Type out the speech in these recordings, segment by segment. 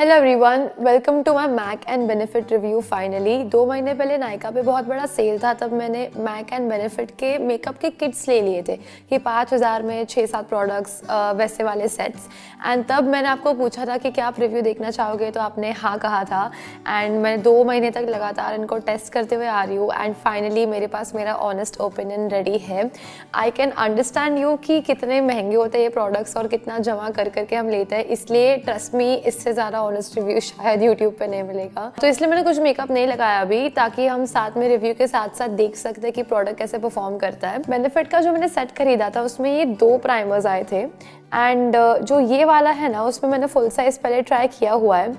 Hello everyone, welcome to my MAC and Benefit review. Finally 2 महीने पहले नायका पे बहुत बड़ा सेल था, तब मैंने मैक एंड बेनिफिट के मेकअप के किट्स ले लिए थे कि 5,000 में 6-7 प्रोडक्ट्स, वैसे वाले सेट्स। एंड तब मैंने आपको पूछा था कि क्या आप रिव्यू देखना चाहोगे, तो आपने हाँ कहा था। एंड मैं 2 महीने तक लगातार इनको टेस्ट करते हुए आ रही हूँ एंड फाइनली मेरे पास मेरा ऑनेस्ट ओपिनियन रेडी है। आई कैन अंडरस्टैंड यू कि कितने महंगे होते हैं ये प्रोडक्ट्स और कितना जमा कर करके हम लेते हैं, इसलिए ट्रस्ट मी इससे ज़्यादा ऑनेस्ट रिव्यू शायद यूट्यूब पे नहीं मिलेगा। तो इसलिए मैंने कुछ मेकअप नहीं लगाया अभी, ताकि हम साथ में रिव्यू के साथ साथ देख सकते हैं कि प्रोडक्ट कैसे परफॉर्म करता है। बेनिफिट का जो मैंने सेट खरीदा था उसमें ये 2 प्राइमर्स आए थे एंड जो ये वाला है ना, उसमें मैंने फुल साइज पहले ट्राई किया हुआ है,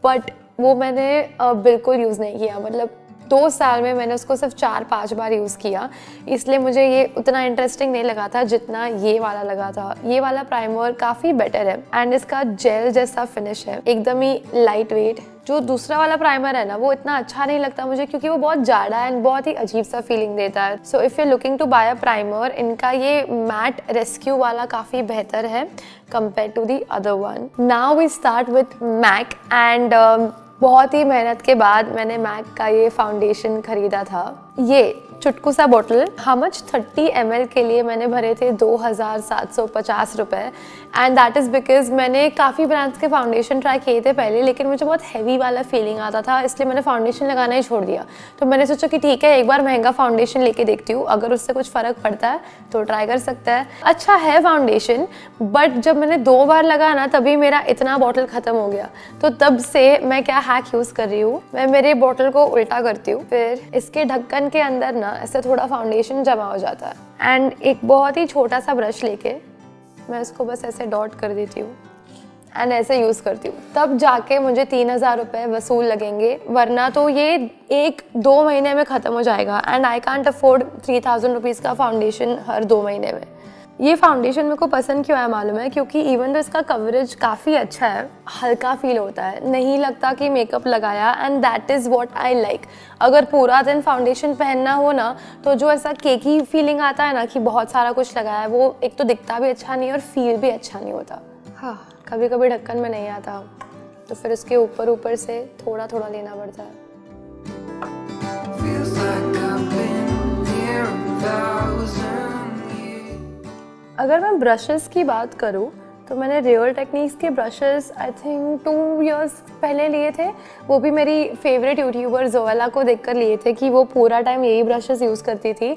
बट वो मैंने बिल्कुल यूज़ नहीं किया। मतलब 2 साल में मैंने उसको सिर्फ 4-5 बार यूज़ किया, इसलिए मुझे ये उतना इंटरेस्टिंग नहीं लगा था जितना ये वाला लगा था। ये वाला प्राइमर काफ़ी बेटर है एंड इसका जेल जैसा फिनिश है, एकदम ही लाइट वेट। जो दूसरा वाला प्राइमर है ना, वो इतना अच्छा नहीं लगता मुझे क्योंकि वो बहुत जाड़ा है एंड बहुत ही अजीब सा फीलिंग देता है। So if you looking to buy a primer, इनका ये मैट रेस्क्यू वाला काफ़ी बेहतर है compare to the other one. Now we start with MAC and बहुत ही मेहनत के बाद मैंने मैक का ये फाउंडेशन खरीदा था। ये चुटकू सा बोतल हाउ मच 30 ml के लिए मैंने भरे थे 2,750 रुपये एंड दैट इज़ बिकॉज मैंने काफ़ी ब्रांड्स के फाउंडेशन ट्राई किए थे पहले, लेकिन मुझे बहुत हैवी वाला फीलिंग आता था, इसलिए मैंने फाउंडेशन लगाना ही छोड़ दिया। तो मैंने सोचा कि ठीक है, एक बार महंगा फाउंडेशन लेके देखती हूँ, अगर उससे कुछ फ़र्क पड़ता है तो ट्राई कर सकता है। अच्छा है फाउंडेशन, बट जब मैंने 2 बार लगा ना, तभी मेरा इतना बॉटल ख़त्म हो गया। तो तब से मैं क्या हैक यूज़ कर रही हूँ, मैं मेरे बॉटल को उल्टा करती हूँ, फिर इसके ढक्कन के अंदर ना ऐसे थोड़ा फाउंडेशन जमा हो जाता है एंड एक बहुत ही छोटा सा ब्रश लेके मैं इसको बस ऐसे डॉट कर देती हूँ एंड ऐसे यूज़ करती हूँ। तब जाके मुझे 3,000 रुपये वसूल लगेंगे, वरना तो ये 1-2 महीने में ख़त्म हो जाएगा and I can't afford 3,000 rupees का फाउंडेशन हर 2 महीने में। ये फाउंडेशन मेरे को पसंद क्यों है मालूम है? क्योंकि इवन तो इसका कवरेज काफ़ी अच्छा है, हल्का फील होता है, नहीं लगता कि मेकअप लगाया and that is what I like. अगर पूरा दिन फाउंडेशन पहनना हो ना, तो जो ऐसा केकी फीलिंग आता है ना कि बहुत सारा कुछ लगाया है, वो एक तो दिखता भी अच्छा नहीं और फील भी अच्छा नहीं होता। हाँ, कभी कभी ढक्कन में नहीं आता, तो फिर उसके ऊपर ऊपर से थोड़ा थोड़ा लेना पड़ता है। अगर मैं ब्रशेस की बात करूँ तो मैंने रियल टेक्निक्स के ब्रशेस आई थिंक 2 इयर्स पहले लिए थे। वो भी मेरी फेवरेट यूट्यूबर जोएला को देखकर लिए थे कि वो पूरा टाइम यही ब्रशेस यूज़ करती थी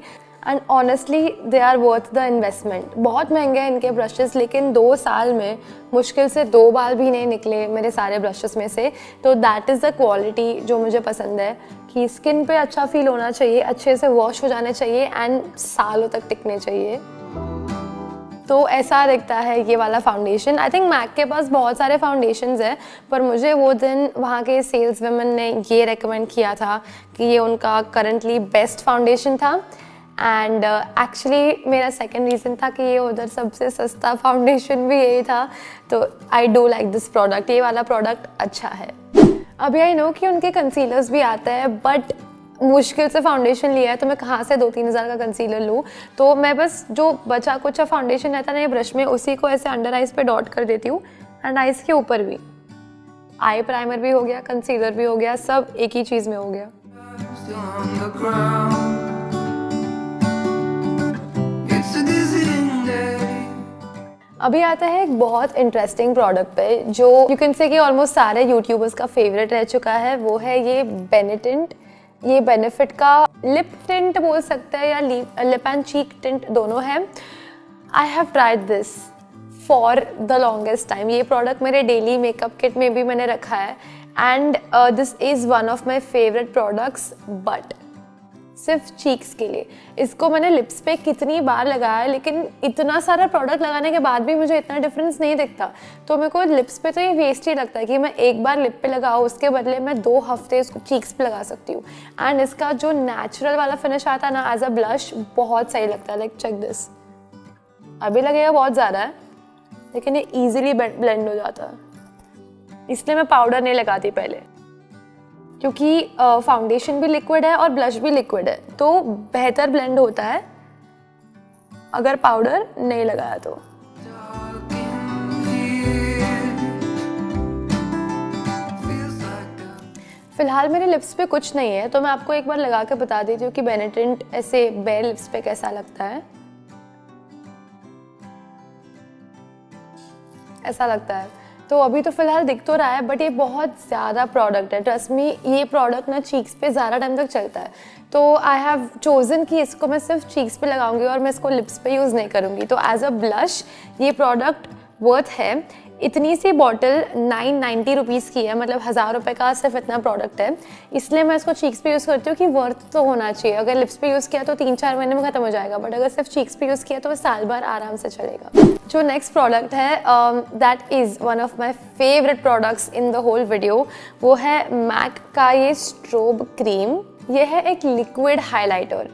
and honestly they are worth the investment. बहुत महंगे हैं इनके ब्रशेस, लेकिन 2 साल में मुश्किल से 2 बाल भी नहीं निकले मेरे सारे ब्रशेस में से। तो दैट इज़ द क्वालिटी जो मुझे पसंद है कि स्किन पे अच्छा फील होना चाहिए, अच्छे से वॉश हो जाने चाहिए एंड सालों तक टिकने चाहिए। तो ऐसा दिखता है ये वाला फाउंडेशन। आई थिंक मैक के पास बहुत सारे फाउंडेशंस हैं, पर मुझे वो दिन वहाँ के सेल्स वुमेन ने ये रेकमेंड किया था कि ये उनका करंटली बेस्ट फाउंडेशन था एंड एक्चुअली मेरा सेकंड रीज़न था कि ये उधर सबसे सस्ता फाउंडेशन भी यही था। तो I do like this product, ये वाला प्रोडक्ट अच्छा है। अभी आई नो कि उनके कंसीलर्स भी आते हैं, बट मुश्किल से फाउंडेशन लिया है तो मैं कहाँ से 2-3 हज़ार का कंसीलर लूँ। तो मैं बस जो बचा कुछ फाउंडेशन रहता है ना ये ब्रश में, उसी को ऐसे अंडर आइज़ पे डॉट कर देती हूँ एंड आइज़ के ऊपर भी। आई प्राइमर भी हो गया, कंसीलर भी हो गया, सब एक ही चीज़ में हो गया। अभी आता है एक बहुत इंटरेस्टिंग प्रोडक्ट पे जो यू कैन से कि ऑलमोस्ट सारे यूट्यूबर्स का फेवरेट रह चुका है। वो है ये बेनिटिंट। ये बेनिफिट का लिप टिंट बोल सकते हैं या लिप एंड चीक टिंट दोनों है। I have tried this for the longest time. ये प्रोडक्ट मेरे डेली मेकअप किट में भी मैंने रखा है and this is one of my favourite products, but सिर्फ चीक्स के लिए। इसको मैंने लिप्स पे कितनी बार लगाया, लेकिन इतना सारा प्रोडक्ट लगाने के बाद भी मुझे इतना डिफरेंस नहीं दिखता। तो मेरे को लिप्स पे तो ये वेस्ट ही लगता है कि मैं एक बार लिप पे लगाऊँ, उसके बदले मैं 2 हफ्ते इसको चीक्स पे लगा सकती हूँ। एंड इसका जो नेचुरल वाला फिनिश आता है ना एज अ ब्लश, बहुत सही लगता है। लाइक चेक दिस, अभी लगेगा बहुत ज़्यादा है, लेकिन ये ईजिली ब्लेंड हो जाता है। इसलिए मैं पाउडर नहीं लगाती पहले, क्योंकि फाउंडेशन भी लिक्विड है और ब्लश भी लिक्विड है, तो बेहतर ब्लेंड होता है अगर पाउडर नहीं लगाया तो। फिलहाल मेरे लिप्स पे कुछ नहीं है, तो मैं आपको एक बार लगा के बता देती हूँ कि बेनेटिंट ऐसे बेयर लिप्स पे कैसा लगता है। ऐसा लगता है। तो अभी तो फिलहाल दिख तो रहा है, बट ये बहुत ज़्यादा प्रोडक्ट है, ट्रस्ट मी। ये प्रोडक्ट ना चीक्स पे ज़्यादा टाइम तक चलता है, तो आई हैव चोजन कि इसको मैं सिर्फ चीक्स पे लगाऊंगी और मैं इसको लिप्स पे यूज़ नहीं करूँगी। तो एज अ ब्लश ये प्रोडक्ट वर्थ है। इतनी सी बॉटल 990 रुपीज़ की है, मतलब 1000 रुपये का सिर्फ इतना प्रोडक्ट है, इसलिए मैं इसको चीक्स पे यूज़ करती हूँ कि वर्थ तो होना चाहिए। अगर लिप्स पे यूज़ किया तो 3-4 महीने में ख़त्म हो जाएगा, बट अगर सिर्फ चीक्स पे यूज़ किया तो साल भर आराम से चलेगा। जो नेक्स्ट प्रोडक्ट है that is one of my favourite products in the whole video, वो है मैक का ये स्ट्रोब क्रीम। ये है एक लिक्विड हाइलाइटर।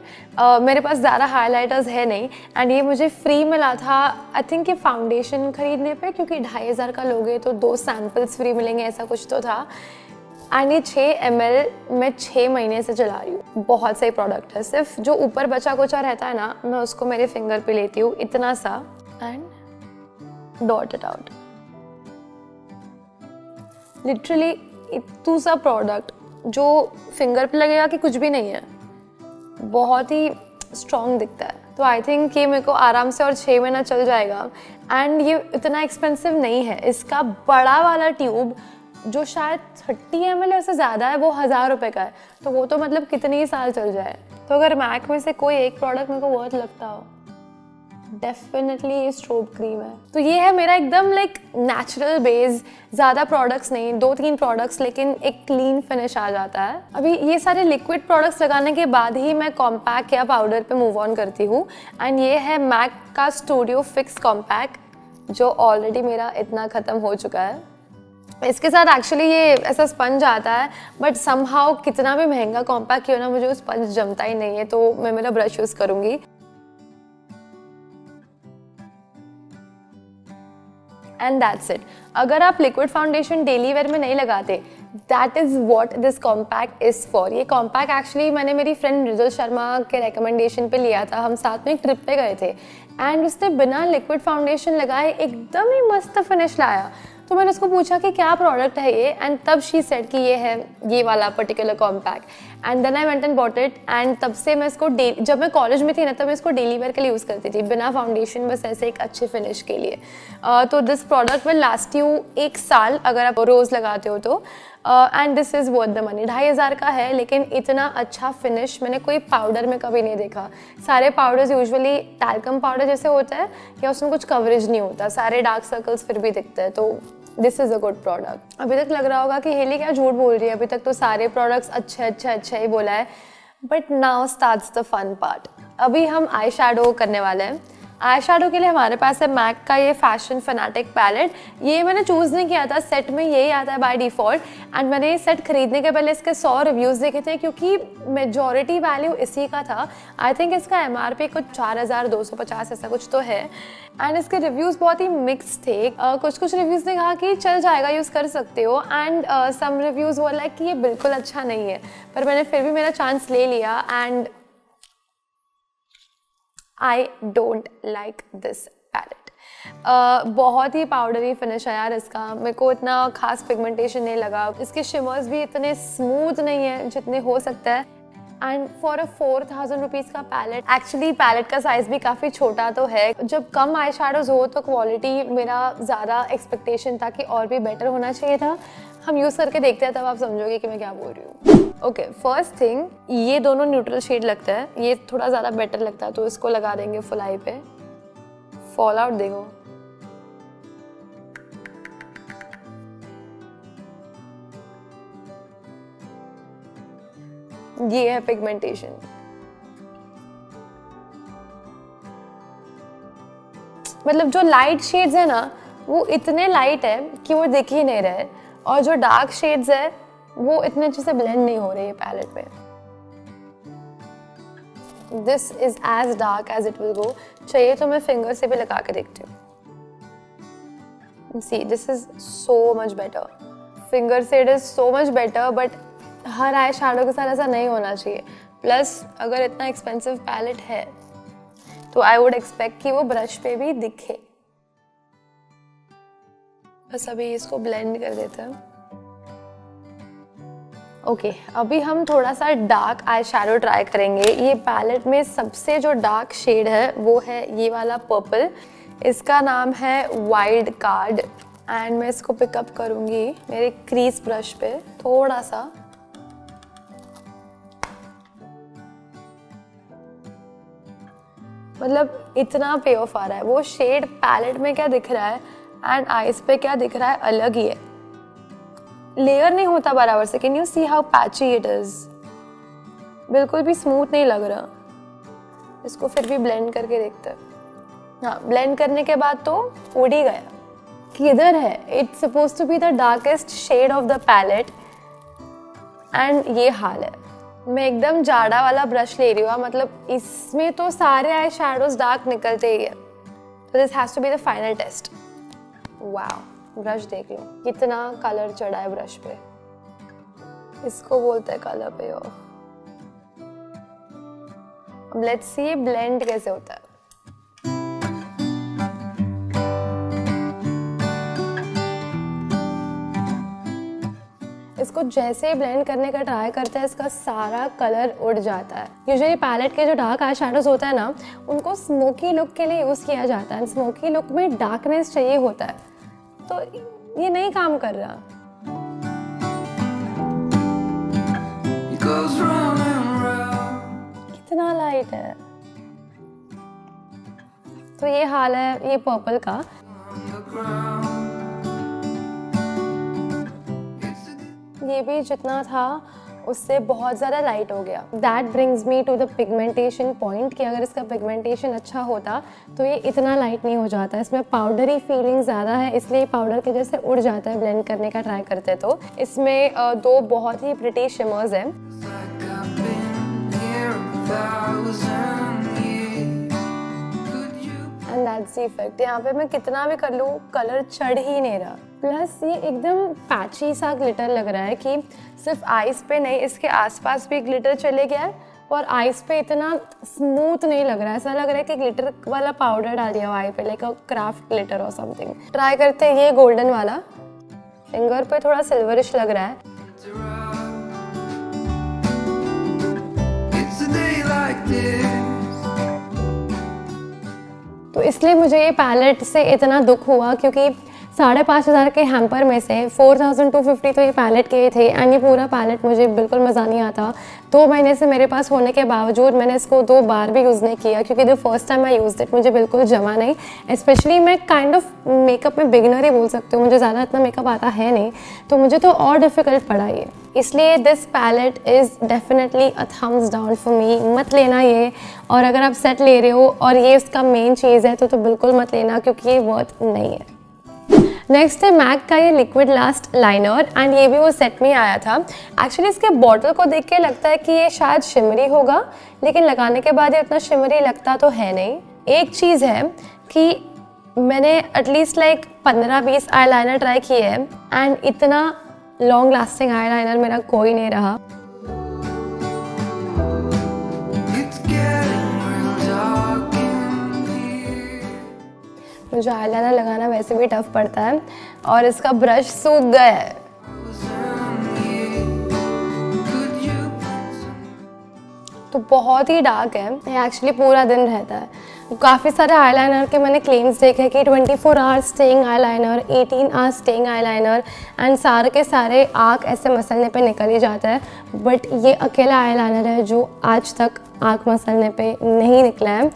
मेरे पास ज़्यादा हाइलाइटर्स है नहीं, एंड ये मुझे फ्री मिला था आई थिंक ये फाउंडेशन खरीदने पे, क्योंकि 2500 का लोगे तो 2 सैम्पल्स फ्री मिलेंगे, ऐसा कुछ तो था। एंड ये 6 ml मैं 6 महीने से चला रही हूँ। बहुत सही प्रोडक्ट है। सिर्फ जो ऊपर बचा कुचा रहता है ना, मैं उसको मेरे फिंगर पे लेती हूँ इतना सा and dot it out. Literally इतू सा प्रोडक्ट जो फिंगर पे लगेगा कि कुछ भी नहीं है, बहुत ही स्ट्रॉन्ग दिखता है। तो आई थिंक ये मेरे को आराम से और 6 महीना चल जाएगा। एंड ये इतना एक्सपेंसिव नहीं है। इसका बड़ा वाला ट्यूब जो शायद 30 ml ऐसे ज़्यादा है, वो 1000 रुपये का है, तो वो तो मतलब कितने ही साल चल जाए। तो अगर मैक में से कोई एक प्रोडक्ट मेरे को वर्थ लगता हो, डेफिनेटली ये स्ट्रोब क्रीम है। तो ये है मेरा एकदम लाइक नेचुरल बेस, ज़्यादा प्रोडक्ट्स नहीं, 2-3 प्रोडक्ट्स, लेकिन एक क्लीन फिनिश आ जाता है। अभी ये सारे लिक्विड प्रोडक्ट्स लगाने के बाद ही मैं कॉम्पैक्ट या पाउडर पे मूव ऑन करती हूँ। एंड ये है मैक का स्टूडियो फिक्स कॉम्पैक्ट, जो ऑलरेडी मेरा इतना ख़त्म हो चुका है। इसके साथ एक्चुअली ये ऐसा स्पंज आता है, बट समहाउ कितना भी महंगा कॉम्पैक्ट क्यों ना, मुझे वो स्पंज जमता ही नहीं है, तो मैं मेरा ब्रश यूज़ करूँगी। And that's it. अगर आप लिक्विड फाउंडेशन डेली वेयर में नहीं लगाते, that is what this compact is for. ये कॉम्पैक्ट एक्चुअली मैंने मेरी फ्रेंड मृदुल शर्मा के रिकमेंडेशन पे लिया था। हम साथ में एक ट्रिप पे गए थे, एंड उसने बिना लिक्विड फाउंडेशन लगाए एकदम ही मस्त फिनिश लाया। तो मैंने उसको पूछा कि क्या प्रोडक्ट है ये, एंड तब शी सेड कि ये है ये वाला particular compact. And then I went and bought it, and तब से मैं इसको जब मैं कॉलेज में थी ना, तब मैं इसको डेली वेयर के लिए यूज़ करती थी, बिना फाउंडेशन, बस ऐसे एक अच्छे फिनिश के लिए। तो this product will last you 1 साल अगर आप रोज़ लगाते हो तो। And this is worth the money. 2500 का है, लेकिन इतना अच्छा फिनिश मैंने कोई पाउडर में कभी नहीं देखा। सारे पाउडर्स यूजुअली टैल्कम पाउडर जैसे होता है, या उसमें कुछ कवरेज नहीं होता, सारे डार्क सर्कल्स फिर भी दिखते हैं। तो this is a good product. अभी तक लग रहा होगा कि हेली क्या झूठ बोल रही है, अभी तक तो सारे प्रोडक्ट्स अच्छे ही बोला है, but now starts the fun part. अभी हम आई शैडो करने वाले हैं। आई शैडो के लिए हमारे पास है मैक का ये फैशन फैनाटिक पैलेट। ये मैंने चूज़ नहीं किया था, सेट में यही आता है बाय डिफ़ॉल्ट। एंड मैंने ये सेट खरीदने के पहले इसके 100 रिव्यूज़ देखे थे, क्योंकि मेजॉरिटी वैल्यू इसी का था। आई थिंक इसका MRP कुछ 4250 ऐसा कुछ तो है। एंड इसके रिव्यूज़ बहुत ही मिक्स थे। कुछ रिव्यूज़ ने कहा कि चल जाएगा, यूज़ कर सकते हो, एंड सम रिव्यूज़ वो लाइक कि ये बिल्कुल अच्छा नहीं है। पर मैंने फिर भी मेरा चांस ले लिया, and I don't like this palette. बहुत ही पाउडरी फिनिश है यार इसका। मेरे को इतना खास पिगमेंटेशन नहीं लगा। इसके शिमर्स भी इतने स्मूथ नहीं है जितने हो सकता है। एंड फॉर अ 4000 रुपीज़ का पैलेट, एक्चुअली पैलेट का साइज़ भी काफ़ी छोटा तो है। जब कम आई शैडोज हो तो क्वालिटी मेरा ज़्यादा एक्सपेक्टेशन था कि और भी बेटर होना चाहिए था। हम यूज़ करके देखते हैं, तब आप समझोगे कि मैं क्या बोल रही हूँ। ओके, फर्स्ट थिंग, ये दोनों न्यूट्रल शेड लगता है, ये थोड़ा ज़्यादा बेटर लगता है, तो इसको लगा देंगे फुल आई पे। फॉल आउट देखो, ये है पिगमेंटेशन। मतलब जो लाइट शेड्स है ना, वो इतने लाइट है कि वो दिख ही नहीं रहे, और जो डार्क शेड्स है वो इतने अच्छे से ब्लेंड नहीं हो रही है पैलेट पे। This is as dark as it will go. चाहिए तो मैं फिंगर से भी लगा के देखती हूँ। See, this is so much better. Finger से it is so much better, but हर आई शैडो के साथ ऐसा नहीं होना चाहिए। प्लस अगर इतना एक्सपेंसिव पैलेट है तो आई वुड एक्सपेक्ट कि वो ब्रश पे भी दिखे। बस अभी इसको ब्लेंड कर देते हैं, ओके अभी हम थोड़ा सा डार्क आई शैडो ट्राई करेंगे। ये पैलेट में सबसे जो डार्क शेड है वो है ये वाला पर्पल। इसका नाम है वाइल्ड कार्ड एंड मैं इसको पिकअप करूँगी मेरे क्रीज ब्रश पे थोड़ा सा। मतलब इतना पे ऑफ आ रहा है। वो शेड पैलेट में क्या दिख रहा है एंड आईज पे क्या दिख रहा है अलग ही है। लेयर नहीं होता बराबर से। Can you see how patchy it is. बिल्कुल भी स्मूथ नहीं लग रहा। इसको फिर भी ब्लेंड करके देखते हैं। हाँ, ब्लेंड करने के बाद तो उड़ ही गया। किधर है? It's suppose to be the darkest shade of the palette and ये हाल है। मैं एकदम जाड़ा वाला ब्रश ले रही हूँ, मतलब इसमें तो सारे आई शैडोज डार्क निकलते ही है। तो this has to be the final test. Wow, brush देख लो कितना कलर चढ़ा है ब्रश पे। इसको बोलते हैं कलर पे ऑफ। अब लेट्स सी ब्लेंड कैसे होता है। इसको जैसे ब्लेंड करने का ट्राई करते हैं इसका सारा कलर उड़ जाता है। यूजुअली पैलेट के जो डार्क आई शैडोज होता है ना, उनको स्मोकी लुक के लिए यूज़ किया जाता है। स्मोकी लुक में डार्कनेस चाहिए होता है, तो ये नहीं काम कर रहा। कितना लाइट है। तो ये हाल है ये पर्पल का। ये भी जितना था उससे बहुत ज़्यादा लाइट हो गया। That brings me to the pigmentation point कि अगर इसका पिगमेंटेशन अच्छा होता तो ये इतना लाइट नहीं हो जाता। इसमें पाउडरी फीलिंग ज़्यादा है, इसलिए पाउडर के जैसे उड़ जाता है ब्लेंड करने का ट्राई करते तो। इसमें दो बहुत ही प्रिटी शिमर्स हैं। And that's the effect. यहाँ पे मैं कितना भी कर लूँ कलर चढ़ ही नहीं रहा। प्लस ये एकदम पैची सा ग्लिटर लग रहा है कि सिर्फ आइज पे नहीं, इसके आसपास भी ग्लिटर चले गया है और आइज पे इतना स्मूथ नहीं लग रहा है। ऐसा लग रहा है कि ग्लिटर वाला पाउडर डाल दिया आई पे, लाइक अ क्राफ्ट ग्लिटर और समथिंग। ट्राई करते हैं ये गोल्डन वाला। फिंगर पे थोड़ा सिल्वरिश लग रहा है। तो इसलिए मुझे ये पैलेट से इतना दुख हुआ क्योंकि 5,500 के हैम्पर में से 4,250 तो ये पैलेट के थे एंड ये पूरा पैलेट मुझे बिल्कुल मज़ा नहीं आता। 2 महीने से मेरे पास होने के बावजूद मैंने इसको 2 बार भी यूज़ नहीं किया क्योंकि the first time I use it मुझे बिल्कुल जमा नहीं। स्पेशली मैं काइंड ऑफ मेकअप में बिगिनर ही बोल सकती हूँ, मुझे ज़्यादा इतना मेकअप आता है नहीं, तो मुझे तो और डिफ़िकल्ट पड़ा ये। इसलिए this palette is definitely a thumbs down for me. मत लेना ये। और अगर आप सेट ले रहे हो और ये उसका मेन चीज़ है तो बिल्कुल मत लेना क्योंकि ये वर्थ नहीं है। नेक्स्ट है मैक का ये लिक्विड लास्ट लाइनर एंड ये भी वो सेट में आया था। एक्चुअली इसके बॉटल को देख के लगता है कि ये शायद शिमरी होगा, लेकिन लगाने के बाद ये उतना शिमरी लगता तो है नहीं। एक चीज़ है कि मैंने at least like 15-20 eye liner try किए हैं एंड इतना लॉन्ग लास्टिंग आई लाइनर मेरा कोई नहीं रहा। मुझे आईलाइनर लगाना वैसे भी टफ पड़ता है और इसका ब्रश सूख गया है। तो बहुत ही डार्क है। ये एक्चुअली पूरा दिन रहता है। काफ़ी सारे आईलाइनर के मैंने क्लेम्स देखे कि 24 hours staying eyeliner, 18 hours staying eyeliner and सारे के सारे आँख ऐसे मसलने पे निकल ही जाता है। बट ये अकेला आईलाइनर है जो आज तक आँख मसलने पे नहीं निकला है।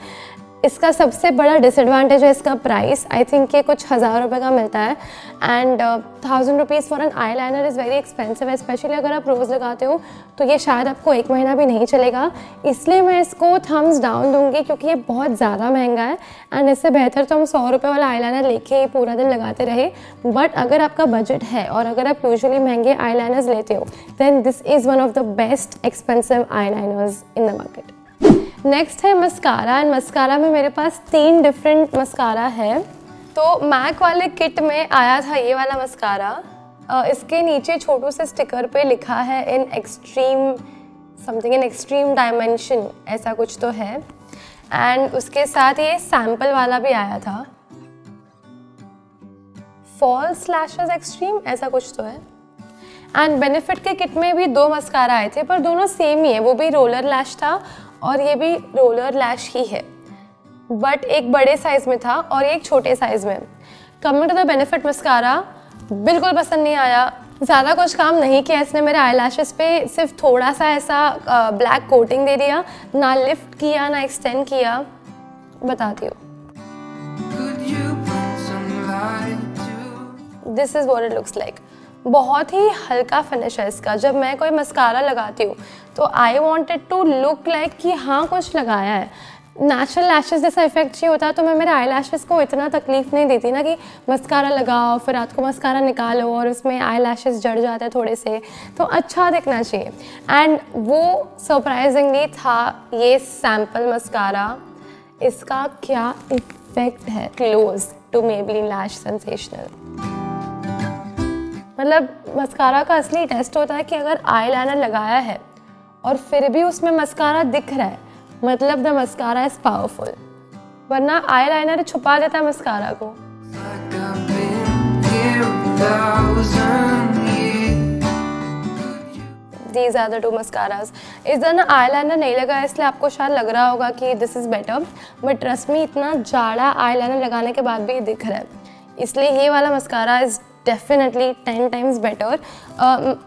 इसका सबसे बड़ा डिसएडवांटेज है इसका प्राइस। आई थिंक ये कुछ 1,000 रुपये का मिलता है and 1,000 rupees for an eyeliner is very expensive है। स्पेशली अगर आप रोज़ लगाते हो तो ये शायद आपको 1 महीना भी नहीं चलेगा। इसलिए मैं इसको थम्स डाउन दूंगी क्योंकि ये बहुत ज़्यादा महंगा है एंड इससे बेहतर तो हम 100 रुपये वाला आई लाइनर लेके ही पूरा दिन लगाते रहे। बट अगर आपका बजट है और अगर आप यूजुअली महंगे आई लाइनर्स लेते हो then this is one of the best expensive eyeliners in the market. Next है मस्कारा एंड मस्कारा में मेरे पास 3 डिफरेंट मस्कारा है। तो मैक वाले किट में आया था ये वाला मस्कारा। इसके नीचे छोटू से स्टिकर पे लिखा है in extreme something, in extreme dimension ऐसा कुछ तो है। एंड उसके साथ ये सैम्पल वाला भी आया था, फॉल्स लैशेस एक्सट्रीम ऐसा कुछ तो है। एंड बेनिफिट के किट में भी 2 मस्कारा आए थे, पर दोनों सेम ही है, वो भी रोलर लैश था और ये भी रोलर लैश ही है, बट एक बड़े साइज में था और एक छोटे साइज में। Coming to the Benefit mascara, बिल्कुल पसंद नहीं आया, ज़्यादा कुछ काम नहीं किया इसने मेरे आई लैशेज़ पे, सिर्फ थोड़ा सा ऐसा ब्लैक कोटिंग दे दिया, ना लिफ्ट किया ना एक्सटेंड किया। बताती हूँ, this is what it looks like. बहुत ही हल्का फिनिश है इसका। जब मैं कोई मस्कारा लगाती हूँ तो I wanted to look like कि हाँ कुछ लगाया है। नेचुरल लैशेस जैसा इफेक्ट चाहिए होता है तो मैं मेरे आई लैशेस को इतना तकलीफ नहीं देती ना कि मस्कारा लगाओ फिर रात को मस्कारा निकालो और उसमें आई लैशेस जड़ जाते हैं थोड़े से, तो अच्छा दिखना चाहिए। एंड वो सरप्राइजिंगली था ये सैम्पल मस्कारा, इसका क्या इफेक्ट है close to Maybelline lash sensational. मतलब मस्कारा का असली टेस्ट होता है कि अगर आई लाइनर लगाया है और फिर भी उसमें मस्कारा दिख रहा है, मतलब द मस्कारा इज पावरफुल, वरना आई लाइनर छुपा देता है मस्कारा को। These are the 2 mascaras. इस तरह ना आई लाइनर नहीं लगा इसलिए आपको शायद लग रहा होगा कि this is better, but trust me इतना जाड़ा आई लाइनर लगाने के बाद भी ये दिख रहा है, इसलिए ये वाला mascara is definitely 10 times better.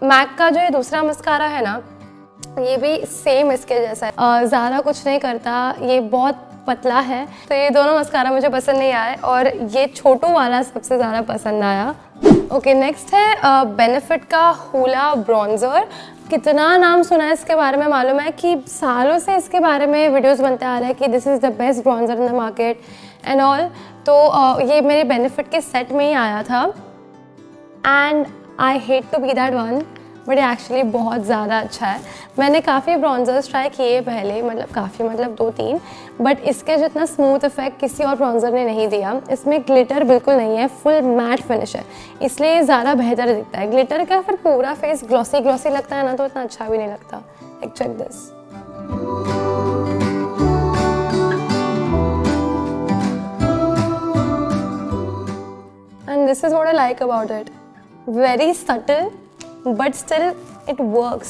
MAC का जो ये दूसरा मस्कारा है ना, ये भी सेम इसके जैसा है, ज़्यादा कुछ नहीं करता, ये बहुत पतला है, तो ये दोनों मस्कारा मुझे पसंद नहीं आए और ये छोटू वाला सबसे ज़्यादा पसंद आया। ओके, नेक्स्ट है बेनिफिट का हुला ब्रॉन्जर। कितना नाम सुना है इसके बारे में, मालूम है कि सालों से इसके बारे में वीडियोस बनते आ रहे हैं कि this is the best bronzer in the market and all. तो ये मेरे बेनिफिट के सेट में ही आया था and I hate to be that one, but ये एक्चुअली बहुत ज़्यादा अच्छा है। मैंने काफ़ी ब्रॉन्जर्स ट्राई किए पहले, मतलब 2-3, बट इसके जितना स्मूथ इफेक्ट किसी और ब्रॉन्जर ने नहीं दिया। इसमें ग्लिटर बिल्कुल नहीं है, फुल मैट फिनिश है, इसलिए ज़्यादा बेहतर दिखता है। ग्लिटर का फिर पूरा फेस ग्लॉसी ग्लॉसी लगता है ना, तो इतना अच्छा भी नहीं लगता। Like check this, and this is what I like about it, very subtle but still it works.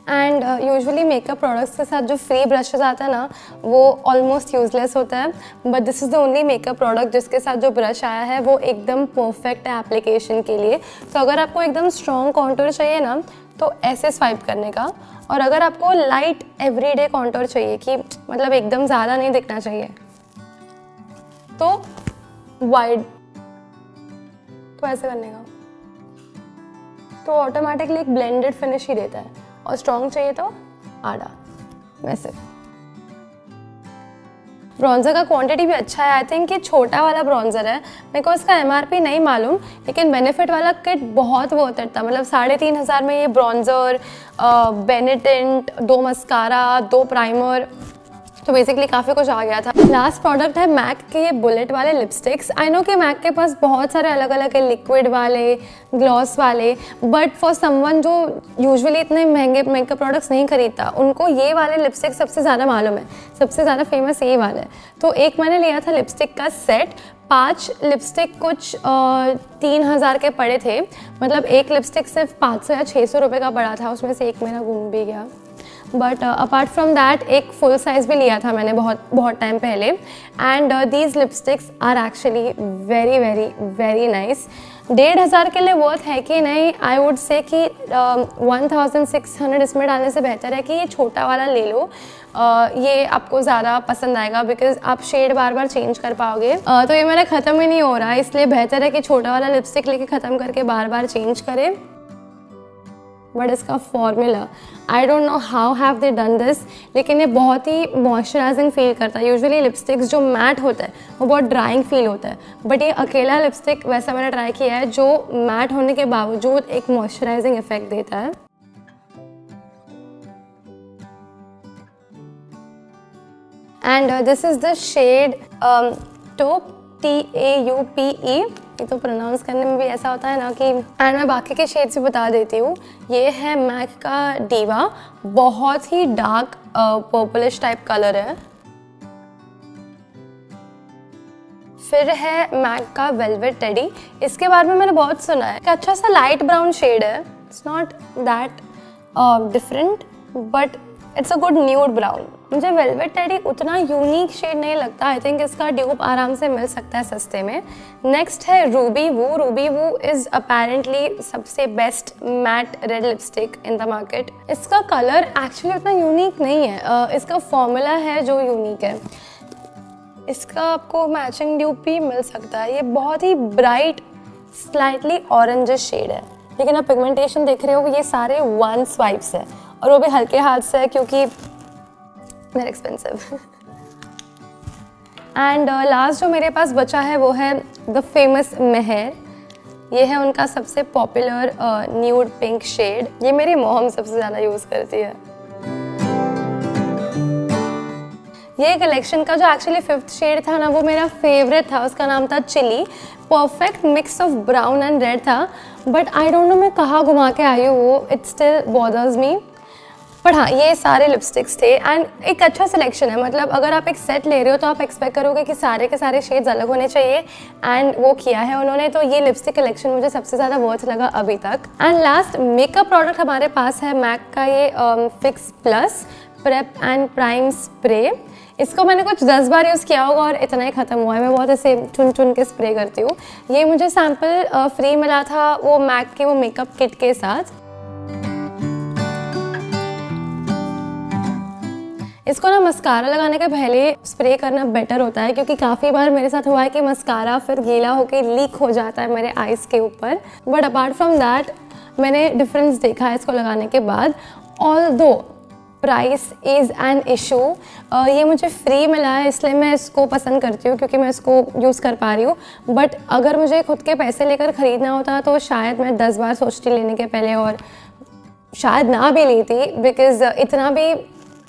And usually makeup products के साथ जो फ्री ब्रशेस आता है ना, वो ऑलमोस्ट यूजलेस होता है, but this is the only makeup product जिसके साथ जो ब्रश आया है वो एकदम परफेक्ट है एप्लीकेशन के लिए। तो अगर आपको एकदम स्ट्रॉन्ग कॉन्टूर चाहिए ना, तो ऐसे स्वाइप करने का, और अगर आपको लाइट एवरीडे कॉन्टूर चाहिए कि मतलब एकदम ज़्यादा नहीं दिखना चाहिए, तो वाइड, तो ऐसे करने का, तो ऑटोमेटिकली एक ब्लेंडेड फिनिश ही देता है, और स्ट्रॉन्ग चाहिए तो आड़ा। वैसे ब्रॉन्जर का क्वांटिटी भी अच्छा है, आई थिंक ये छोटा वाला ब्रॉन्जर है, मेरे को इसका MRP नहीं मालूम, लेकिन बेनिफिट वाला किट बहुत वर्थ इट था। मतलब 3,500 में ये ब्रॉन्जर, बेनेटेंट, 2 मस्कारा, 2 प्राइमर, तो बेसिकली काफ़ी कुछ आ गया था। लास्ट प्रोडक्ट है मैक के ये बुलेट वाले लिपस्टिक्स। आई नो कि मैक के पास बहुत सारे अलग अलग है, लिक्विड वाले, ग्लॉस वाले, बट फॉर समवन जो यूजुअली इतने महंगे मेकअप प्रोडक्ट्स नहीं खरीदता, उनको ये वाले लिपस्टिक सबसे ज़्यादा मालूम है, सबसे ज़्यादा फेमस यही वाले। तो एक मैंने लिया था लिपस्टिक का सेट, 5 लिपस्टिक कुछ 3,000 के पड़े थे, मतलब एक लिपस्टिक सिर्फ 500 या 600 रुपये का पड़ा था, उसमें से एक मेरा गुम भी गया। बट अपार्ट फ्रॉम दैट एक फुल साइज़ भी लिया था मैंने बहुत टाइम पहले, and these lipsticks are actually very very very nice. 1,500 के लिए वर्थ है कि नहीं, आई वुड से कि 1,600 इसमें डालने से बेहतर है कि ये छोटा वाला ले लो, ये आपको ज़्यादा पसंद आएगा, बिकॉज आप शेड बार बार चेंज कर पाओगे। तो ये मेरा ख़त्म ही नहीं हो रहा है, इसलिए बेहतर है कि छोटा वाला लिपस्टिक लेके ख़त्म करके बार बार चेंज करें। बट इसका formula, I don't know how have they done this, लेकिन ये बहुत ही मॉइस्चराइजिंग फील करता है। यूजुअली लिपस्टिक्स जो मैट होता है वो बहुत ड्राइंग फील होता है, बट ये अकेला लिपस्टिक वैसा मैंने ट्राई किया है जो मैट होने के बावजूद एक मॉइस्चराइजिंग इफेक्ट देता है। And this is the shade taupe, TAUPE, ये तो प्रोनाउंस करने में भी ऐसा होता है ना कि। एंड मैं बाकी के शेड्स भी बता देती हूँ। ये है मैक का डीवा, बहुत ही डार्क पर्पलिश टाइप कलर है। फिर है मैक का वेलवेट टेडी। इसके बारे में मैंने बहुत सुना है, अच्छा सा लाइट ब्राउन शेड है, it's not that different but it's a good nude brown. मुझे वेलवेट टेडी उतना यूनिक शेड नहीं लगता, आई थिंक इसका ड्यूप आराम से मिल सकता है सस्ते में। नेक्स्ट है Ruby Woo. Ruby Woo is apparently सबसे best matte red lipstick in the market. इसका कलर एक्चुअली उतना यूनिक नहीं है, इसका फॉर्मूला है जो यूनिक है। इसका आपको मैचिंग ड्यूप भी मिल सकता है। ये बहुत ही ब्राइट स्लाइटली ऑरेंज शेड है, लेकिन आप पिगमेंटेशन देख रहे हो ये सारे 1 स्वाइप्स है और वो भी हल्के हाथ से है क्योंकि वेरी एक्सपेंसिव। एंड लास्ट जो मेरे पास बचा है वो है द फेमस मेहर। ये है उनका सबसे पॉपुलर न्यूड पिंक शेड। ये मेरी मॉम सबसे ज़्यादा यूज़ करती है। ये कलेक्शन का जो एक्चुअली 5th शेड था ना, वो मेरा फेवरेट था। उसका नाम था Chili. Perfect mix of brown and red था, बट आई डोंट नो मैं कहाँ घुमा के आई हूँ वो, इट स्टिल बॉदर्स मी। पर हाँ, ये सारे लिपस्टिक्स थे एंड एक अच्छा सिलेक्शन है। मतलब अगर आप एक सेट ले रहे हो तो आप एक्सपेक्ट करोगे कि सारे के सारे शेड्स अलग होने चाहिए, एंड वो किया है उन्होंने। तो ये लिपस्टिक कलेक्शन मुझे सबसे ज़्यादा वर्थ लगा अभी तक। एंड लास्ट मेकअप प्रोडक्ट हमारे पास है मैक का ये fix plus prep and prime spray. इसको मैंने कुछ 10 बार यूज़ किया होगा और इतना ही ख़त्म हुआ है। मैं बहुत ऐसे चुन चुन के स्प्रे करती हूँ। ये मुझे सैम्पल फ्री मिला था वो मैक के वो मेकअप किट के साथ। इसको ना मस्कारा लगाने के पहले स्प्रे करना बेटर होता है, क्योंकि काफ़ी बार मेरे साथ हुआ है कि मस्कारा फिर गीला होकर लीक हो जाता है मेरे आइज़ के ऊपर। बट अपार्ट फ्रॉम दैट मैंने डिफरेंस देखा है इसको लगाने के बाद। Although price is an issue, ये मुझे फ्री मिला है इसलिए मैं इसको पसंद करती हूँ क्योंकि मैं इसको यूज़ कर पा रही हूँ। बट अगर मुझे खुद के पैसे लेकर ख़रीदना होता तो शायद मैं 10 बार सोचती लेने के पहले, और शायद ना भी लेती, बिकॉज़ इतना भी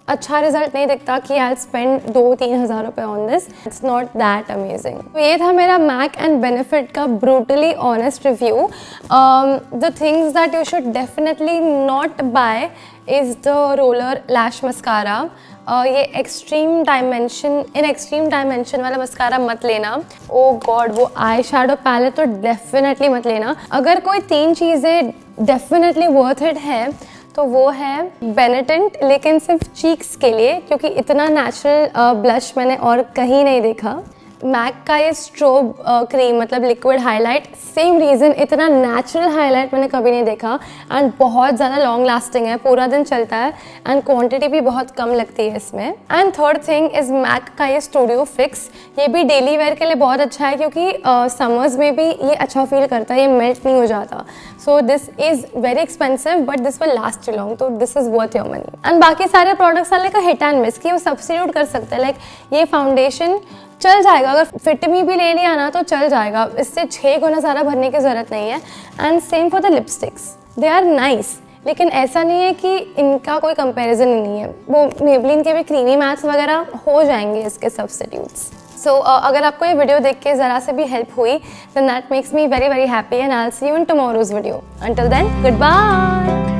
अच्छा रिजल्ट नहीं दिखता कि आई स्पेंड 2-3 हज़ार रुपये on this. It's not that amazing. ये था मेरा मैक एंड बेनिफिट का brutally honest review. The things that you should definitely not buy is the roller lash mascara. ये एक्सट्रीम डायमेंशन वाला मस्कारा मत लेना। ओ गॉड, वो आई शैडो पैलेट तो डेफिनेटली मत लेना। अगर कोई 3 चीज़ें डेफिनेटली वर्थ इट है तो वो है बेनेटेंट, लेकिन सिर्फ चीक्स के लिए, क्योंकि इतना नेचुरल ब्लश मैंने और कहीं नहीं देखा। मैक का ये स्ट्रोब क्रीम मतलब लिक्विड हाईलाइट, सेम रीज़न, इतना नेचुरल हाईलाइट मैंने कभी नहीं देखा एंड बहुत ज़्यादा लॉन्ग लास्टिंग है, पूरा दिन चलता है एंड क्वांटिटी भी बहुत कम लगती है इसमें। And third thing is MAC का ये स्टूडियो फिक्स। ये भी डेली वेयर के लिए बहुत अच्छा है क्योंकि समर्स में भी ये अच्छा फील करता है, ये मेल्ट नहीं हो जाता। So this is very expensive but this will last long, तो this is worth your money. And बाकी सारे प्रोडक्ट्स वाले का हिट एंड मिस कि वो सब्स्टिट्यूट कर सकते हैं। लाइक ये फाउंडेशन चल जाएगा, अगर फिट मी भी ले लिया ना तो चल जाएगा, इससे 6 गुना ज़्यादा भरने की ज़रूरत नहीं है। And same for the lipsticks, they are nice, लेकिन ऐसा नहीं है कि इनका कोई कंपैरिजन ही नहीं है। वो मेबलिन के भी क्रीमी मैट्स वगैरह हो जाएंगे इसके सब्स्टिट्यूट्स। सो अगर आपको ये वीडियो देख के ज़रा से भी हेल्प हुई then that makes me very very happy and I will see you in tomorrow's video. Until then, good bye.